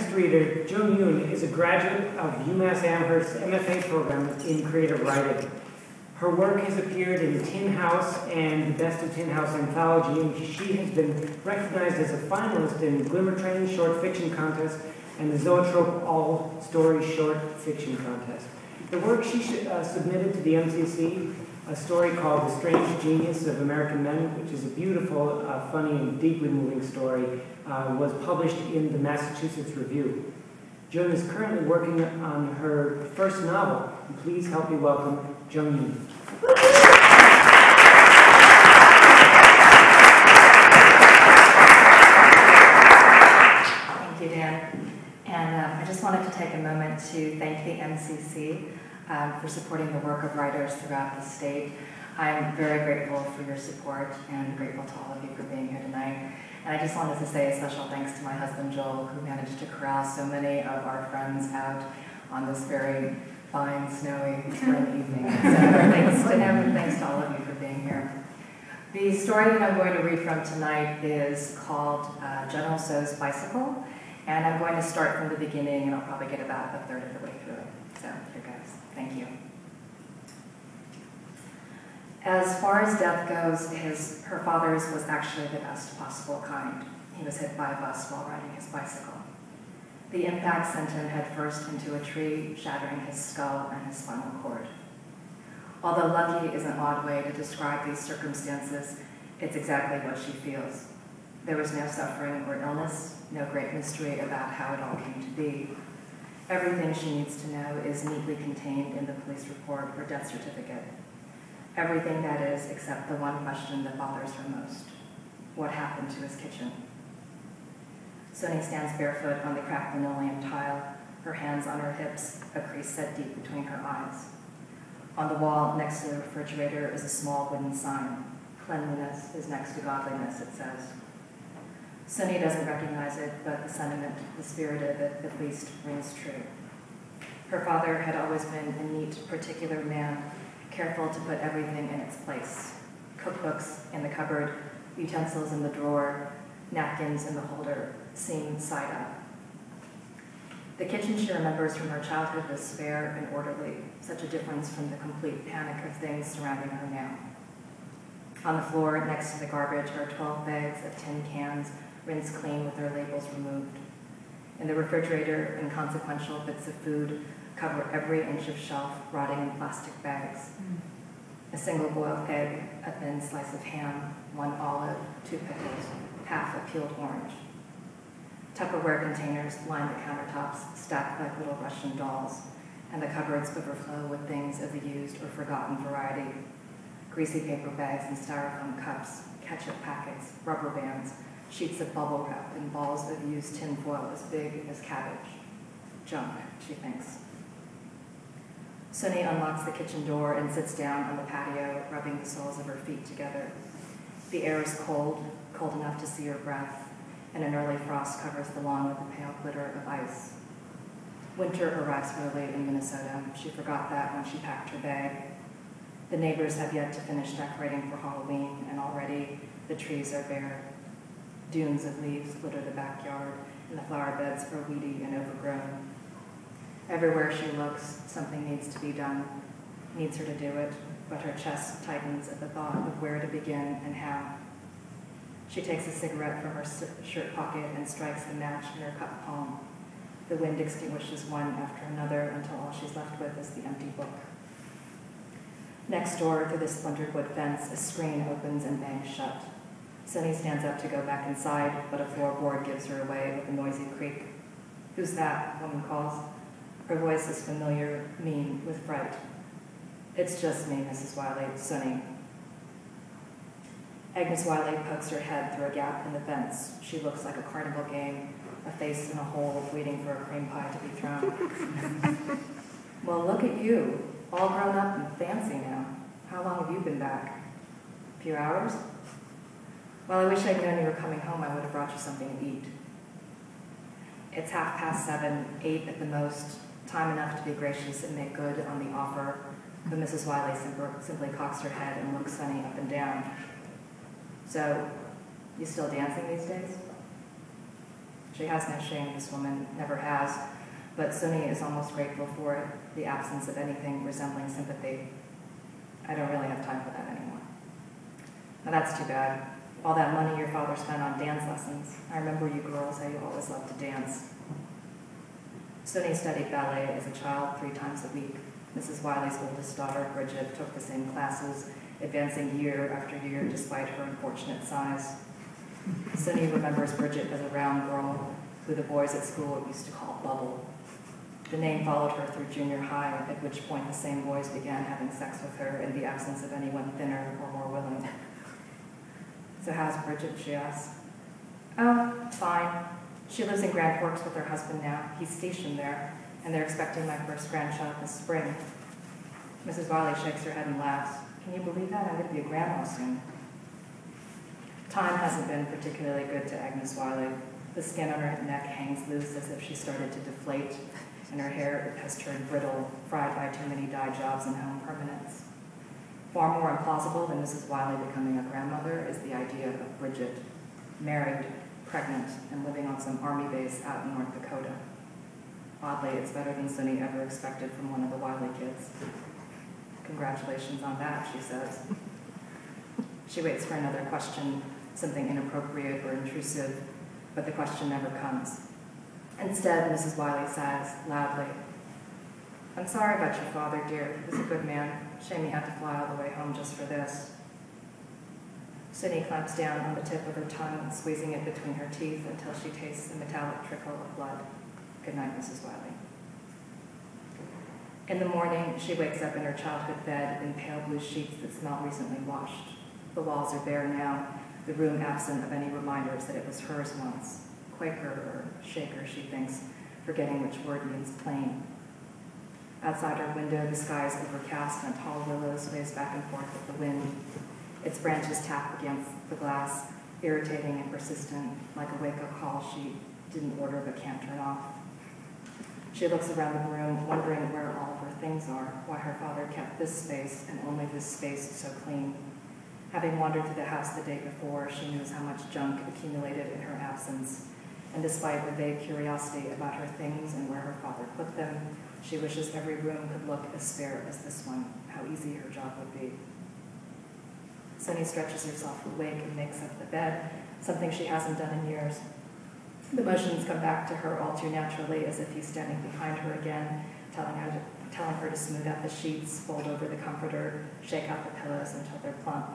next reader, Jung Yun, is a graduate of UMass Amherst's MFA program in creative writing. Her work has appeared in Tin House and the Best of Tin House anthology, and she has been recognized as a finalist in Glimmer Train Short Fiction Contest and the Zoetrope All-Story Short Fiction Contest. The work she submitted to the MCC, a story called The Strange Genius of American Men, which is a beautiful, funny, and deeply moving story, was published in the Massachusetts Review. Jung is currently working on her first novel. Please help me welcome Jung Yun. Thank you, Dan. And I just wanted to take a moment to thank the MCC for supporting the work of writers throughout the state. I'm very grateful for your support and grateful to all of you for being here tonight. And I just wanted to say a special thanks to my husband, Joel, who managed to corral so many of our friends out on this very fine, snowy spring evening. So thanks to him and thanks to all of you for being here. The story that I'm going to read from tonight is called General Tso's Bicycle. And I'm going to start from the beginning, and I'll probably get about a third of the way through it. So here goes. Thank you. As far as death goes, her father's was actually the best possible kind. He was hit by a bus while riding his bicycle. The impact sent him headfirst into a tree, shattering his skull and his spinal cord. Although lucky is an odd way to describe these circumstances, it's exactly what she feels. There was no suffering or illness, no great mystery about how it all came to be. Everything she needs to know is neatly contained in the police report or death certificate. Everything, that is, except the one question that bothers her most. What happened to his kitchen? Sunny stands barefoot on the cracked linoleum tile, her hands on her hips, a crease set deep between her eyes. On the wall next to the refrigerator is a small wooden sign. Cleanliness is next to godliness, it says. Sunny doesn't recognize it, but the sentiment, the spirit of it, at least rings true. Her father had always been a neat, particular man, careful to put everything in its place. Cookbooks in the cupboard, utensils in the drawer, napkins in the holder, seen side up. The kitchen she remembers from her childhood was spare and orderly, such a difference from the complete panic of things surrounding her now. On the floor next to the garbage are 12 bags of tin cans, rinsed clean with their labels removed. In the refrigerator, inconsequential bits of food cover every inch of shelf, rotting in plastic bags. A single boiled egg, a thin slice of ham, 1 olive, 2 pickles, half a peeled orange. Tupperware containers line the countertops, stacked like little Russian dolls, and the cupboards overflow with things of the used or forgotten variety. Greasy paper bags and styrofoam cups, ketchup packets, rubber bands, sheets of bubble wrap, and balls of used tin foil as big as cabbage. Junk, she thinks. Sunny unlocks the kitchen door and sits down on the patio, rubbing the soles of her feet together. The air is cold, cold enough to see her breath, and an early frost covers the lawn with a pale glitter of ice. Winter arrives early in Minnesota. She forgot that when she packed her bag. The neighbors have yet to finish decorating for Halloween, and already the trees are bare. Dunes of leaves litter the backyard, and the flower beds are weedy and overgrown. Everywhere she looks, something needs to be done, needs her to do it, but her chest tightens at the thought of where to begin and how. She takes a cigarette from her shirt pocket and strikes a match in her cupped palm. The wind extinguishes one after another until all she's left with is the empty book. Next door, through the splintered wood fence, a screen opens and bangs shut. Sunny stands up to go back inside, but a floorboard gives her away with a noisy creak. "Who's that?" woman calls. Her voice is familiar, mean, with fright. "It's just me, Mrs. Wiley, Sunny." Agnes Wiley pokes her head through a gap in the fence. She looks like a carnival game, a face in a hole waiting for a cream pie to be thrown. "Well, look at you, all grown up and fancy now. How long have you been back?" "A few hours?" "Well, I wish I'd known you were coming home. I would have brought you something to eat." It's 7:30, 8 at the most, time enough to be gracious and make good on the offer, but Mrs. Wiley simply cocks her head and looks Sunny up and down. "So, you still dancing these days?" She has no shame, this woman never has, but Suni is almost grateful for it, the absence of anything resembling sympathy. I don't really have time for that anymore. Now that's too bad. All that money your father spent on dance lessons. I remember you girls, how you always loved to dance. Suni studied ballet as a child 3 times a week. Mrs. Wiley's oldest daughter, Bridget, took the same classes, advancing year after year despite her unfortunate size. Suni remembers Bridget as a round girl who the boys at school used to call Bubble. The name followed her through junior high, at which point the same boys began having sex with her in the absence of anyone thinner or more willing. So how's Bridget, she asked. Oh, fine. She lives in Grand Forks with her husband now. He's stationed there, and they're expecting my first grandchild this spring. Mrs. Wiley shakes her head and laughs. Can you believe that? I'm going to be a grandma soon. Time hasn't been particularly good to Agnes Wiley. The skin on her neck hangs loose as if she started to deflate, and her hair has turned brittle, fried by too many dye jobs and home permanents. Far more implausible than Mrs. Wiley becoming a grandmother is the idea of Bridget, married, pregnant, and living on some army base out in North Dakota. Oddly, it's better than Suni ever expected from one of the Wiley kids. Congratulations on that, she says. She waits for another question, something inappropriate or intrusive, but the question never comes. Instead, Mrs. Wiley sighs loudly. I'm sorry about your father, dear. He was a good man. Shame he had to fly all the way home just for this. Suni clamps down on the tip of her tongue, squeezing it between her teeth until she tastes the metallic trickle of blood. Good night, Mrs. Wiley. In the morning, she wakes up in her childhood bed in pale blue sheets that smell recently washed. The walls are bare now, the room absent of any reminders that it was hers once. Quaker or Shaker, she thinks, forgetting which word means plain. Outside her window, the sky is overcast and a tall willow sways back and forth with the wind. Its branches tap against the glass, irritating and persistent, like a wake-up call she didn't order but can't turn off. She looks around the room, wondering where all of her things are, why her father kept this space and only this space so clean. Having wandered through the house the day before, she knows how much junk accumulated in her absence, and despite a vague curiosity about her things and where her father put them, she wishes every room could look as spare as this one, how easy her job would be. Suni stretches herself awake and makes up the bed, something she hasn't done in years. The motions come back to her all too naturally, as if he's standing behind her again, telling her to smooth out the sheets, fold over the comforter, shake out the pillows until they're plump.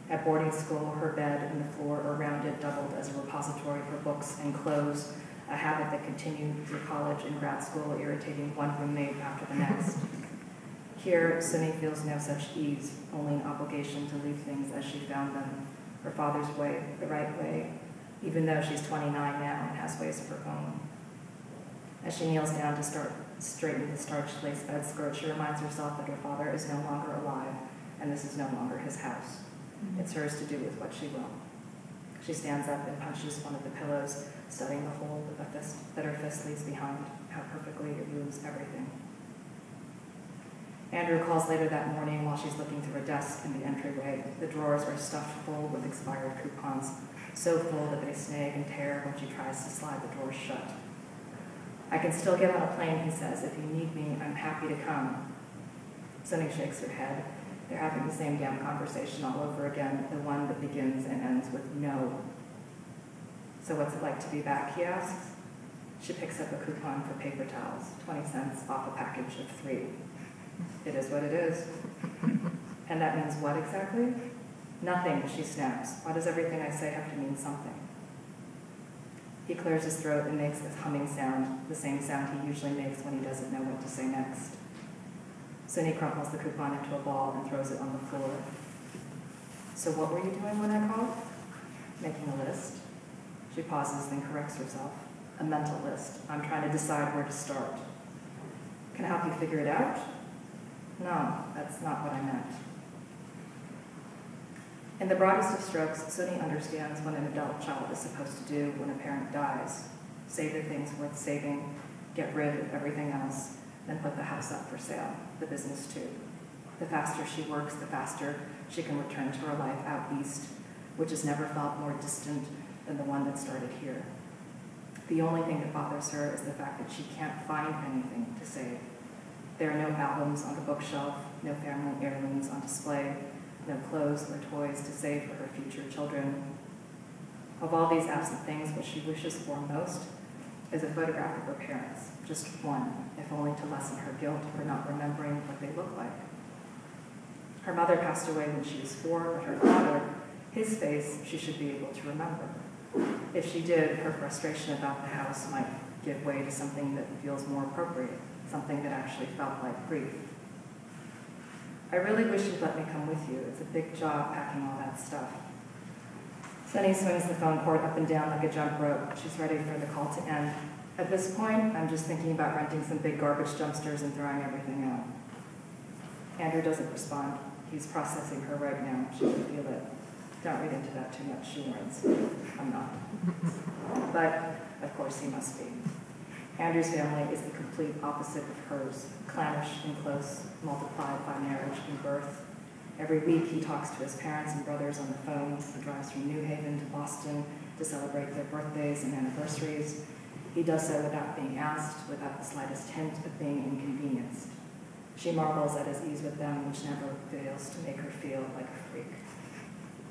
At boarding school, her bed and the floor around it doubled as a repository for books and clothes, a habit that continued through college and grad school, irritating one roommate after the next. Here, Suni feels no such ease, only an obligation to leave things as she found them, her father's way, the right way, even though she's 29 now and has ways of her own. As she kneels down to straighten the starched lace bed skirt, she reminds herself that her father is no longer alive, and this is no longer his house. It's hers to do with what she will. She stands up and punches one of the pillows, studying the hole that her fist leaves behind, how perfectly it ruins everything. Andrew calls later that morning while she's looking through a desk in the entryway. The drawers are stuffed full with expired coupons, so full that they snag and tear when she tries to slide the doors shut. I can still get on a plane, he says. If you need me, I'm happy to come. Suni shakes her head. They're having the same damn conversation all over again, the one that begins and ends with no. So what's it like to be back, he asks. She picks up a coupon for paper towels, 20 cents off a package of 3. It is what it is. And that means what exactly? Nothing, she snaps. Why does everything I say have to mean something? He clears his throat and makes this humming sound, the same sound he usually makes when he doesn't know what to say next. Suni crumples the coupon into a ball and throws it on the floor. So what were you doing when I called? Making a list. She pauses, then corrects herself. A mental list. I'm trying to decide where to start. Can I help you figure it out? No, that's not what I meant. In the broadest of strokes, Suni understands what an adult child is supposed to do when a parent dies. Save the things worth saving, get rid of everything else, then put the house up for sale, the business too. The faster she works, the faster she can return to her life out east, which has never felt more distant than the one that started here. The only thing that bothers her is the fact that she can't find anything to save. There are no albums on the bookshelf, no family heirlooms on display, no clothes or toys to save for her future children. Of all these absent things, what she wishes for most is a photograph of her parents, just one, if only to lessen her guilt for not remembering what they look like. Her mother passed away when she was 4, but her father, his face, she should be able to remember. If she did, her frustration about the house might give way to something that feels more appropriate, something that actually felt like grief. I really wish you'd let me come with you. It's a big job packing all that stuff. Sunny swings the phone cord up and down like a jump rope. She's ready for the call to end. At this point, I'm just thinking about renting some big garbage dumpsters and throwing everything out. Andrew doesn't respond. He's processing her right now. She can feel it. Don't read into that too much, she warns. I'm not. But, of course, he must be. Andrew's family is the complete opposite of hers, clannish and close, multiplied by marriage and birth. Every week he talks to his parents and brothers on the phone. He drives from New Haven to Boston to celebrate their birthdays and anniversaries. He does so without being asked, without the slightest hint of being inconvenienced. She marvels at his ease with them, which never fails to make her feel like a freak.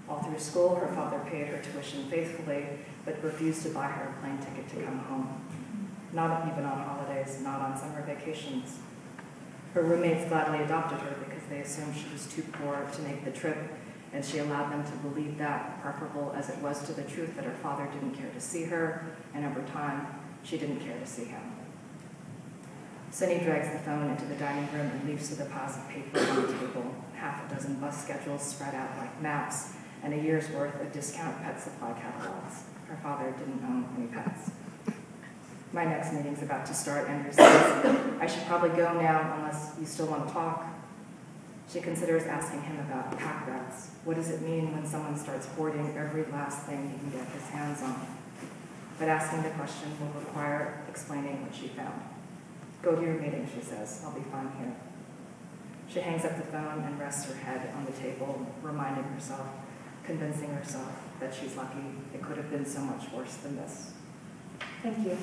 All through school, her father paid her tuition faithfully, but refused to buy her a plane ticket to come home. Not even on holidays, not on summer vacations. Her roommates gladly adopted her because they assumed she was too poor to make the trip, and she allowed them to believe that, preferable as it was to the truth that her father didn't care to see her, and over time, she didn't care to see him. Sunny drags the phone into the dining room and leaves to the piles of paper on the table, half a dozen bus schedules spread out like maps, and a year's worth of discount pet supply catalogs. Her father didn't own any pets. My next meeting's about to start, Andrew says. I should probably go now unless you still want to talk. She considers asking him about pack rats. What does it mean when someone starts hoarding every last thing he can get his hands on? But asking the question will require explaining what she found. Go to your meeting, she says. I'll be fine here. She hangs up the phone and rests her head on the table, reminding herself, convincing herself that she's lucky. It could have been so much worse than this. Thank you.